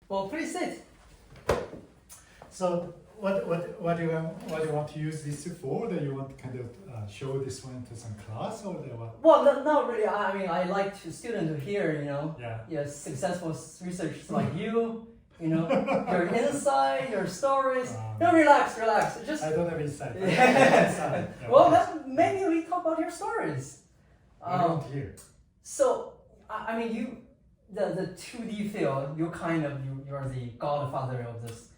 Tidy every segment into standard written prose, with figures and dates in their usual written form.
Well, please sit. So what do you want to use this for? Do you want to kind of show this one to some class or the what? Well, not really. I mean, I like to students to hear, Yeah. successful researchers like you, your insight, your stories. Um, No, relax. Just I don't have insight. I Yeah. have insight. Yeah. well, maybe we talk about your stories. I don't hear. So, I mean, the 2D field, you're the godfather of this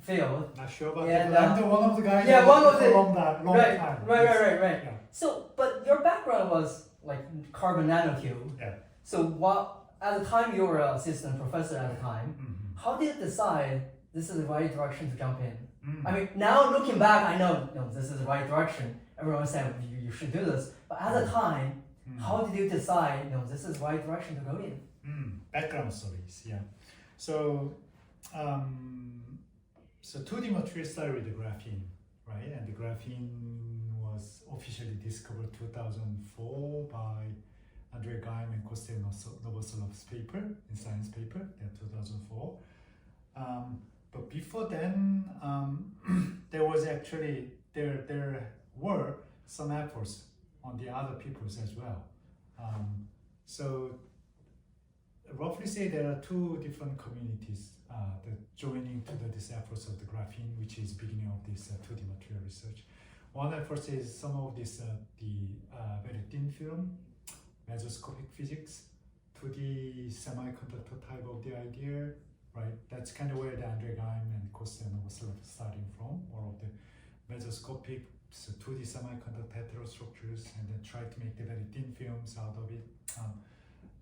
field. Not sure about And, that. I'm one of the guys. yeah, who one worked of for the- a long Right. time. Right. Yeah. So, but your background was like carbon nanotube. Yeah. So, at the time you were an assistant professor at the time, Mhm. how did you decide this is the right direction to jump in? Mm. I mean, now looking back, I know no, this is the right direction. Everyone said you should do this. But at the time, Mm. how did you decide? This is the right direction to go in? Background stories, yeah. So, so 2D material started with the graphene, right? And the graphene was officially discovered 2004 by Andre Geim and Kostya Novosolov's paper, in science paper, in 2004. But before then, there was actually, there were some efforts on the other peoples as well. So roughly say there are two different communities that joining to this efforts of the graphene, which is beginning of this 2D material research. One effort is some of this very thin film, mesoscopic physics, 2D semiconductor type of the idea, right? That's kind of where the Andre Geim and Kostya Novosolov starting from, all of the mesoscopic, so 2D semiconductor heterostructures, and then try to make the very thin films out of it.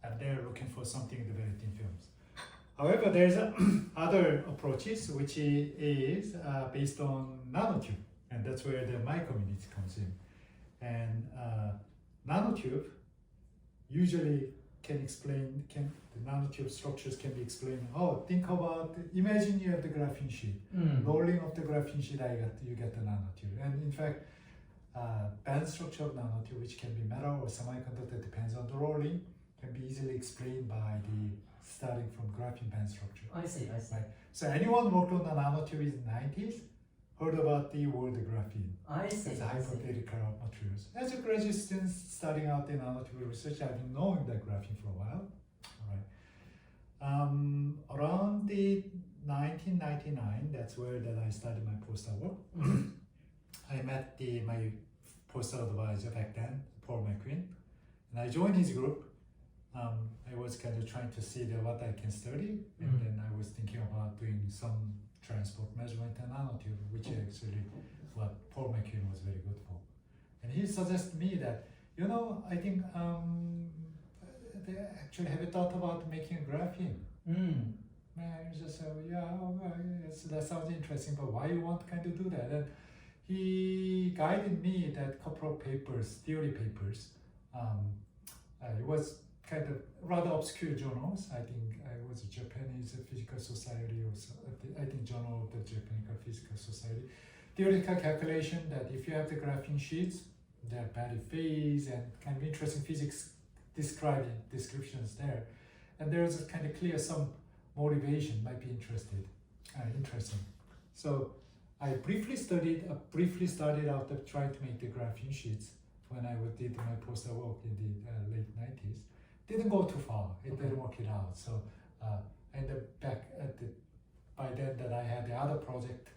And they're looking for something in the very thin films. However, there's other approaches which is based on nanotube, and that's where my community comes in. And nanotube usually the nanotube structures can be explained. Oh, think about, imagine you have the graphene sheet. Rolling of the graphene sheet, you get the nanotube. And in fact, band structure of nanotube, which can be metal or semiconductor, depends on the rolling, can be easily explained by the starting from graphene band structure. I see. Right. So anyone worked on the nanotube in the 90s heard about the word graphene. I see. As a hypothetical materials. As a graduate student starting out in nanotube research, I've been knowing that graphene for a while. All right. Around the 1999, that's where I started my postdoc work. I met my postdoc advisor back then, Paul McQueen, and I joined his group. I was kind of trying to see what I can study, and then I was thinking about doing some transport measurement and nanotube, which actually what Paul McQueen was very good for. And he suggested me that, I think they actually have you thought about making graphene. And I just said, yes, that sounds interesting, but why you want to kind of do that? And he guided me that couple of papers, theory papers. It was kind of rather obscure journals. I think I was a Japanese Physical Society, or I think Journal of the Japanese Physical Society. Theoretical calculation that if you have the graphene sheets, they have battery phase and kind of interesting physics descriptions there. And there's a kind of clear some motivation might be interesting. So I briefly started out trying to make the graphene sheets when I did my postdoc work in the late 90s. Didn't go too far. It didn't work it out. So I ended up back by then that I had the other project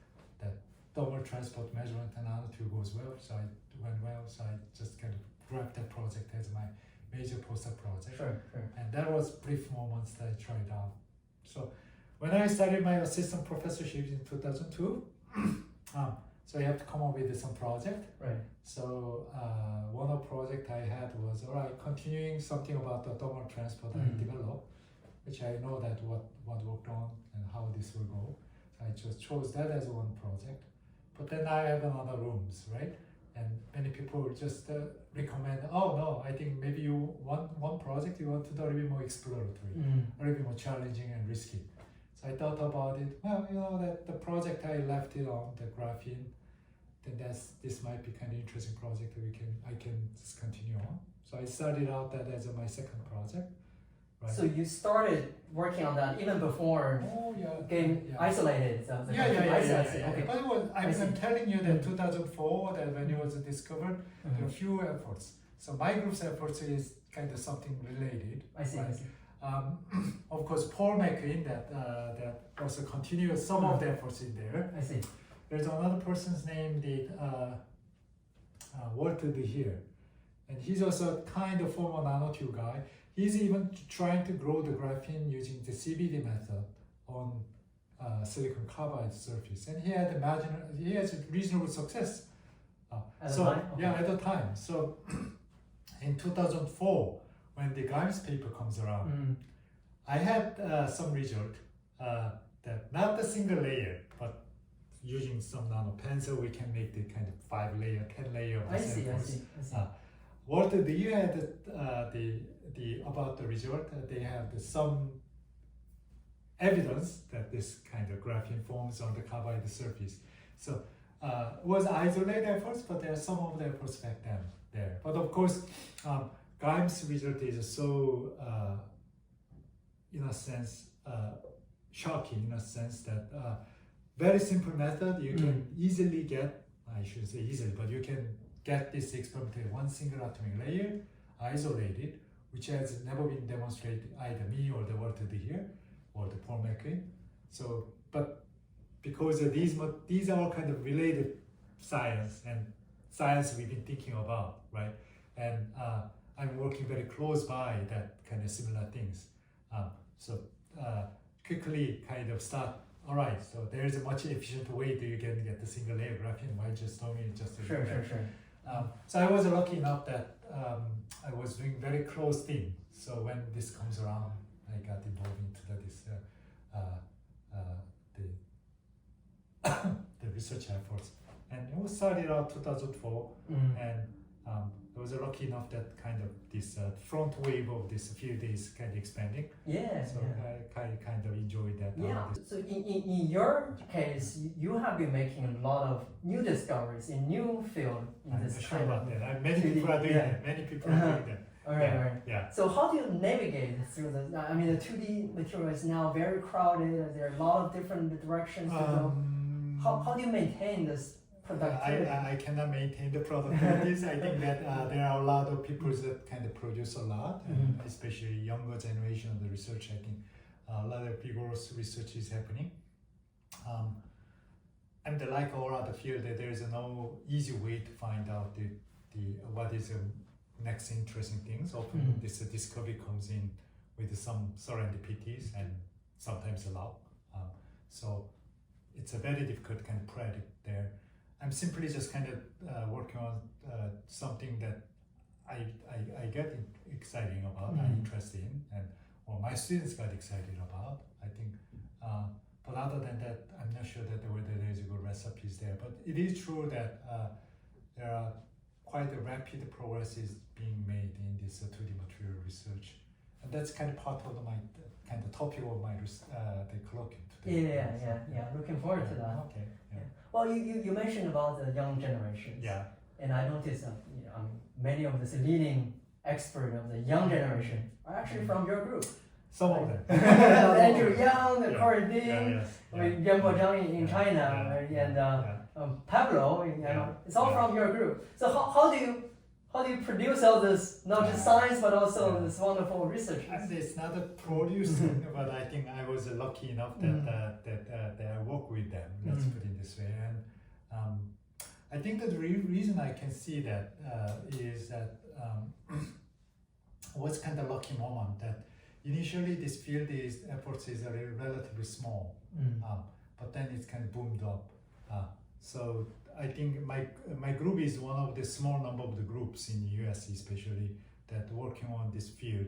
that thermal transport measurement and nanotube goes well. So it went well. So I just kind of grabbed that project as my major postdoc project. Sure. And that was brief moments that I tried out. So when I started my assistant professorship in 2002, so you have to come up with some project. Right. So one of the project I had was, continuing something about the thermal transport I developed, which I know that what worked on and how this will go. So I just chose that as one project. But then I have another rooms, right? And many people just recommend, I think maybe you want one project, you want to do a little bit more exploratory, a little bit more challenging and risky. So I thought about it, that the project I left it on, the graphene, then this might be kind of interesting project that I can just continue on. So I started out that as my second project, right? So you started working on that even before Oh yeah. getting yeah. isolated. So Yeah. Okay. But it was, I see. I'm telling you that 2004, that when it was discovered, there were few efforts. So my group's efforts is kind of something related. I see. Right? I see. Of course, Paul McLean that also continues some of the efforts in there. I see. There's another person's name that Walter De here, and he's also kind of former nanotube guy. He's even trying to grow the graphene using the CVD method on silicon carbide surface, and he has reasonable success. At the time? Okay. Yeah, at the time. So in 2004, when the Grimes paper comes around, I had some result that not a single layer, but using some nano pencil, we can make the kind of 5-layer, 10-layer of the I see. Walter, do you have the about the result? They have some evidence that this kind of graphene forms on the carbide surface. So it was isolated efforts, but there are some of the efforts back then there. But of course, Grimes' result is so, in a sense, shocking in a sense that very simple method, you can easily get, I shouldn't say easily, but you can get this experimental one single atomic layer isolated, which has never been demonstrated either me or the Walter De here or the Paul McLean. So, but because these are all kind of related science and science we've been thinking about, right? And I'm working very close by that kind of similar things. So quickly kind of start. All right, so there is a much efficient way to you can get the single layer graphene. Why just only just Sure. So I was lucky enough that I was doing very close thing. So when this comes around, I got involved into the research efforts, and it was started out 2004, and I was lucky enough that kind of this front wave of this field is kind of expanding. Yeah. So I kind of enjoyed that. Yeah. So in your case, you have been making a lot of new discoveries in new field in I'm this sure kind about of. that. Many people are doing that. Many people are doing that. All right. Yeah. So how do you navigate through the? I mean, the 2D material is now very crowded. There are a lot of different directions to go. How do you maintain this productivity? I cannot maintain the productivities. I think that there are a lot of people that kind of produce a lot, and especially younger generation of the research. I think a lot of vigorous research is happening. And like all other field, there is no easy way to find out the what is the next interesting things. Often this discovery comes in with some serendipities and sometimes a luck. So it's a very difficult kind of predict there. I'm simply just kind of working on something that I get exciting about, I'm interested in, and or my students got excited about. I think, but other than that, I'm not sure that whether there is a good recipes there. But it is true that there are quite a rapid progress is being made in this 2D material research, and that's kind of part of my kind of topic of my the colloquium today. Yeah. Looking forward to that. Okay. Yeah. Well, you mentioned about the young generations. Yeah. And I noticed that many of the leading experts of the young generation are actually from your group. Some of them. Andrew Yang, Corey Ding, Yanbo Zhang in China, and Pablo. It's all from your group. So how do you produce all this, not just science, but also this wonderful research? And it's not a producing, but I think I was lucky enough that I work with them. Let's put it this way. And I think that the reason I can see that is that was kind of lucky moment that initially this field efforts is relatively small, but then it's kind of boomed up. So I think my group is one of the small number of the groups in the US, especially that working on this field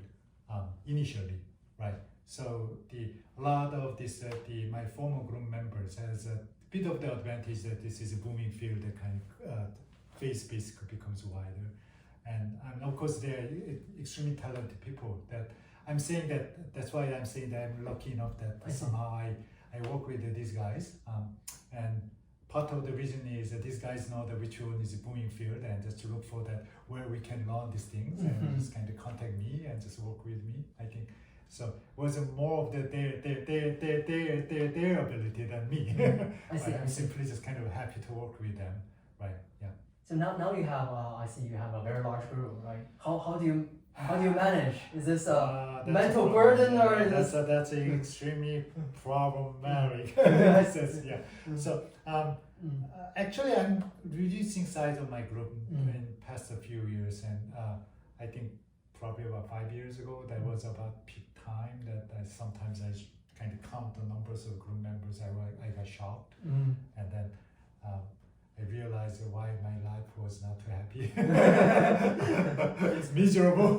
initially, right? So a lot of this my former group members has a bit of the advantage that this is a booming field that kind of phase space becomes wider, and of course they are extremely talented people. That I'm saying that's why I'm saying that I'm lucky enough that somehow I work with these guys, and part of the reason is that these guys know that which one is a booming field, and just to look for that where we can learn these things and just kind of contact me and just work with me. I think So it was more of their ability than me. I see. I'm simply just kind of happy to work with them, right? Yeah. So now you have I see you have a very large group, right? How do you manage? Is this a mental burden or is this? That's extremely problematic. Yeah. So actually, I'm reducing size of my group in past a few years, and I think probably about 5 years ago, that was about peak time that sometimes I kind of count the numbers of group members. I got shocked, and then I realized why my life was not too happy. It's miserable.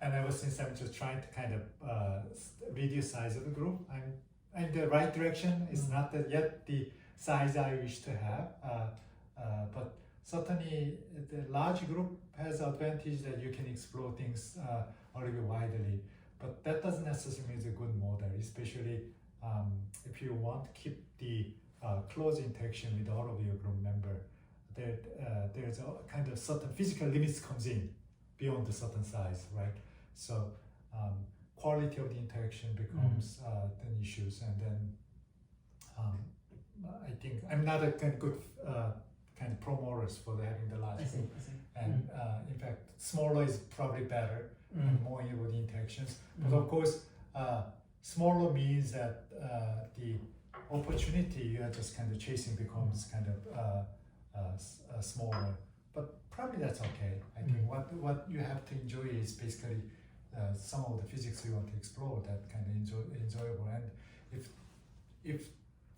And ever since, I'm just trying to kind of reduce size of the group. I'm in the right direction. It's not that yet the size I wish to have, but certainly the large group has advantage that you can explore things a little bit widely. But that doesn't necessarily mean it's a good model, especially if you want to keep the close interaction with all of your group member. There's a kind of certain physical limits comes in beyond a certain size, right? So quality of the interaction becomes an issues, and then I think I'm not a kind of good kind of promoters for having the large group. I see. And in fact, smaller is probably better and more with interactions. But of course, smaller means that the opportunity you are just kind of chasing becomes kind of smaller. But probably that's okay. I think what you have to enjoy is basically some of the physics you want to explore that kind of enjoyable. And if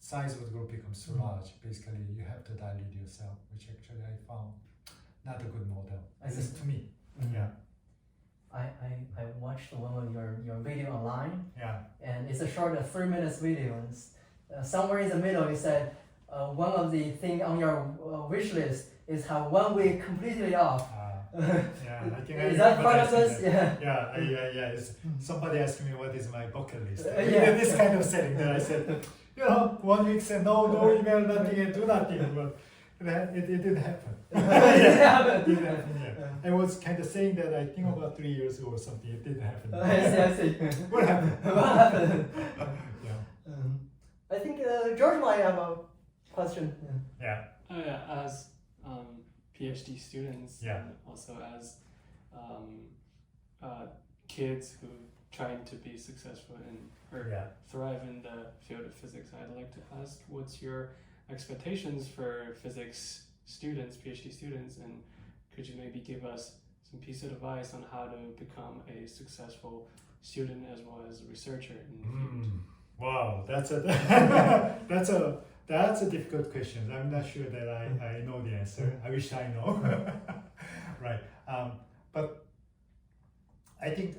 size of the group becomes too large, basically you have to dilute yourself, which actually I found not a good model. At least to me. Yeah. I watched one of your video online. Yeah. And it's a short 3 minutes video. And somewhere in the middle you said one of the things on your wish list is have 1 week completely off. Yeah, I think is that part of this? Yeah. Yeah. Somebody asked me what is my bucket list. In this kind of setting, that I said, 1 week said no email, nothing, and do nothing. But it didn't happen. It didn't happen. Yeah. I was kind of saying that I think about 3 years ago or something. It didn't happen. I see. What happened? What happened? Yeah. I think George might have a question. Yeah. As PhD students, and also as kids who trying to be successful or thrive in the field of physics, I'd like to ask, what's your expectations for physics students, PhD students, and could you maybe give us some piece of advice on how to become a successful student as well as a researcher in the field? Wow, that's a difficult question. I'm not sure that I know the answer. I wish I know. Right. But I think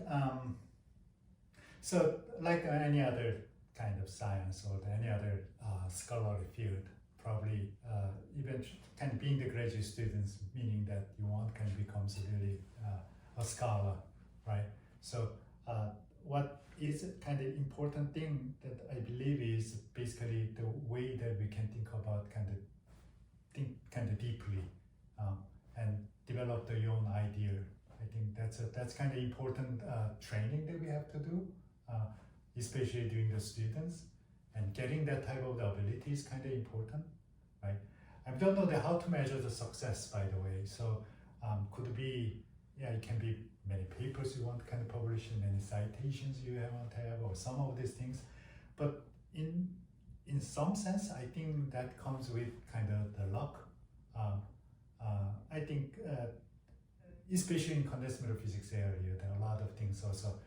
so. Like any other kind of science or any other scholarly field, probably even kind of being the graduate students, meaning that you want kind of becomes really a scholar, right? So what is a kind of important thing that I believe is basically the way that we can think about think kind of deeply and develop your own idea. I think that's kind of important training that we have to do, especially during the students, and getting that type of ability is kind of important, right? I don't know how to measure the success, by the way. So could be, it can be many papers you want to kind of publish, and many citations you want to have, or some of these things. But in some sense, I think that comes with kind of the luck. I think, especially in condensed matter physics area, there are a lot of things also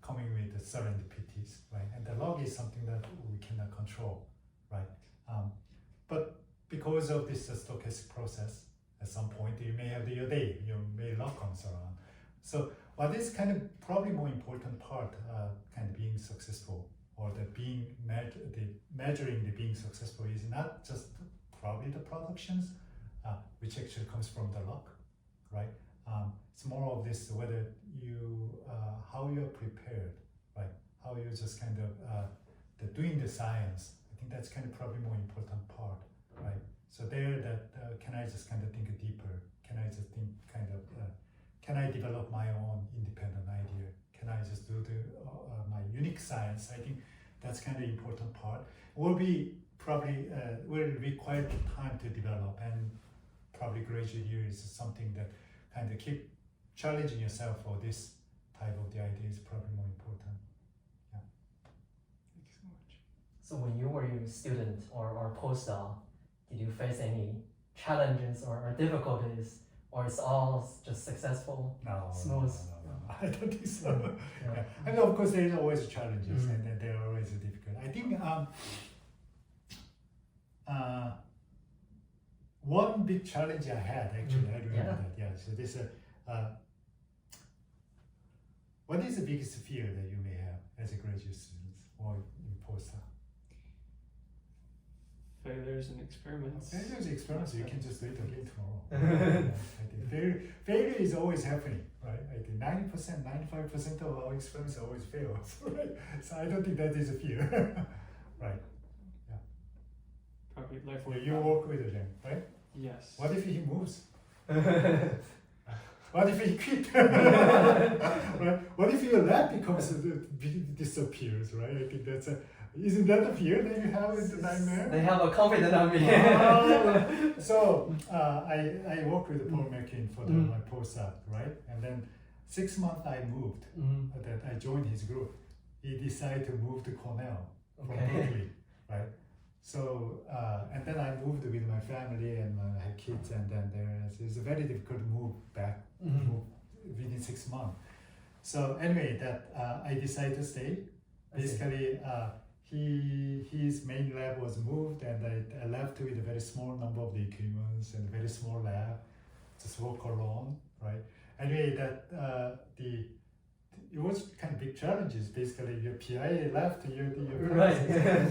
coming with the serendipities, right? And the luck is something that we cannot control, right? But because of this stochastic process, at some point you may have your day, may luck comes around. So what is kind of probably more important part, kind of being successful, or the measuring the being successful, is not just probably the productions, which actually comes from the luck, right? It's more of this whether you how you are prepared, right? How you just kind of doing the science. I think that's kind of probably more important part, right? So there, that can I just kind of think deeper? Can I just think kind of can I develop my own independent idea? Can I just do unique science. I think that's kind of important part. Will be probably will require time to develop, and probably graduate year is something that kind of keep challenging yourself for this type of the idea is probably more important. Yeah. Thank you so much. So when you were a student or postdoc, did you face any challenges or difficulties, or it's all just successful, smooth? No. I don't think so. Yeah. Yeah. And of course, there are always challenges, and then they are always difficult. I think one big challenge I had actually, I remember that. Yeah. So this, what is the biggest fear that you may have as a graduate student or in postdoc? Failures and experiments. Failures and experiments, you can just do it again tomorrow. I think failure is always happening, right? I think 90%, 95% of our experiments always fail, right? So I don't think that is a fear, right? Yeah. Probably life. You work with them, right? Yes. What if he moves? What if he quit? Right? What if your lab disappears, right? I think that's isn't that the fear that you have in the nightmare? They have a confidence on me. So I worked with Paul McKean for my postdoc, right? And then 6 months I moved. That I joined his group. He decided to move to Cornell from Buckley, right? So and then I moved with my family and I had kids, and then it's a very difficult move back move within 6 months. So anyway, that I decided to stay. Basically, his main lab was moved, and I left with a very small number of the equipments and a very small lab, just work alone, right? Anyway, that it was kind of big challenges. Basically, your PI left, your right.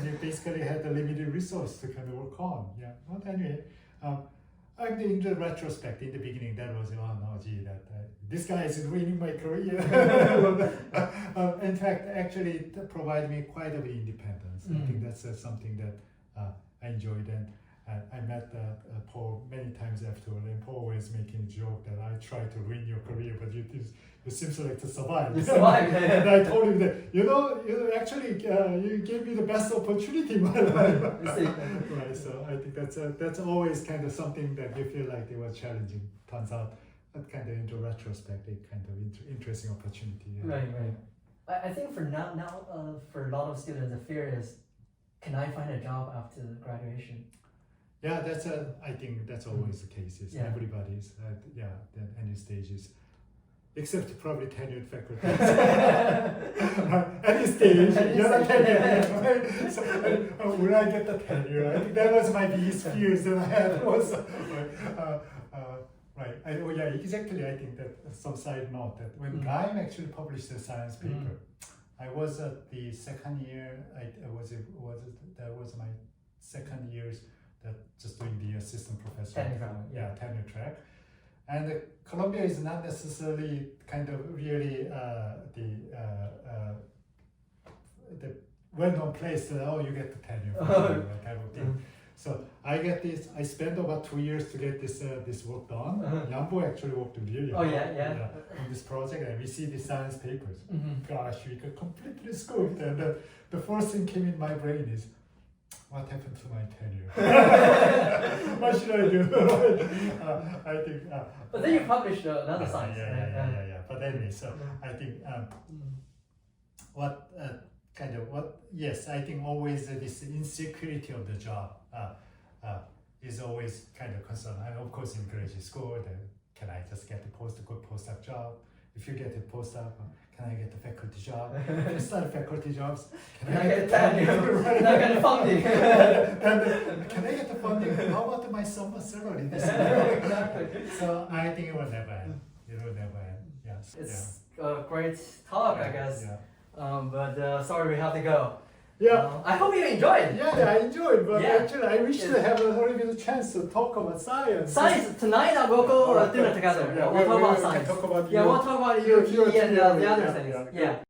You basically had a limited resource to kind of work on. Yeah. But anyway, I think in the retrospect, in the beginning, that was this guy is ruining my career. In fact, actually, it provided me quite a bit of independence. I think that's something that I enjoyed, and I met Paul many times afterward, and Paul always making a joke that I try to ruin your career, but you seems like to survive. You survived. And I told him that you actually you gave me the best opportunity in my life. Right. So I think that's always kind of something that you feel like it was challenging. Turns out that kind of in the retrospect, a kind of interesting opportunity. Yeah. Right. I think for now for a lot of students, the fear is, can I find a job after graduation? Yeah, I think that's always the case. Everybody's at any stages, except probably tenured faculty. Any stage, you're not tenured, right? So when I get the tenure, I think that was my biggest fears that I had also. Right. Exactly. I think that some side note that when Gaim actually published a science paper, I was at the second year. That was my second years. That just doing the assistant professor. Tenure track. And Columbia is not necessarily kind of really the well-known place that you get the tenure type of thing. So I get this. I spent about 2 years to get this work done. Yambo actually worked really hard on this project, and we see the science papers. Gosh, we got completely scooped, and the first thing came in my brain is, what happened to my tenure? What should I do? I think. But then you published another science. Yeah. But anyway, so I think yes, I think always this insecurity of the job is always kind of concern. And of course, in graduate school, then can I just get a good postdoc job? If you get a postdoc, can I get a faculty job? If I start faculty jobs, can I get tenure? Can I get funding? Can I get the funding? How about my summer salary this year? Exactly. So I think it will never end. It will never end. Yes. It's a great talk, I guess. Yeah. But sorry, we have to go. Yeah. I hope you enjoyed. Yeah, I enjoyed, but actually I wish to have a little bit of chance to talk about science. Science tonight. We'll go dinner together. Yeah, we'll talk about science. We'll talk about we'll talk about UP and the other things. Yeah.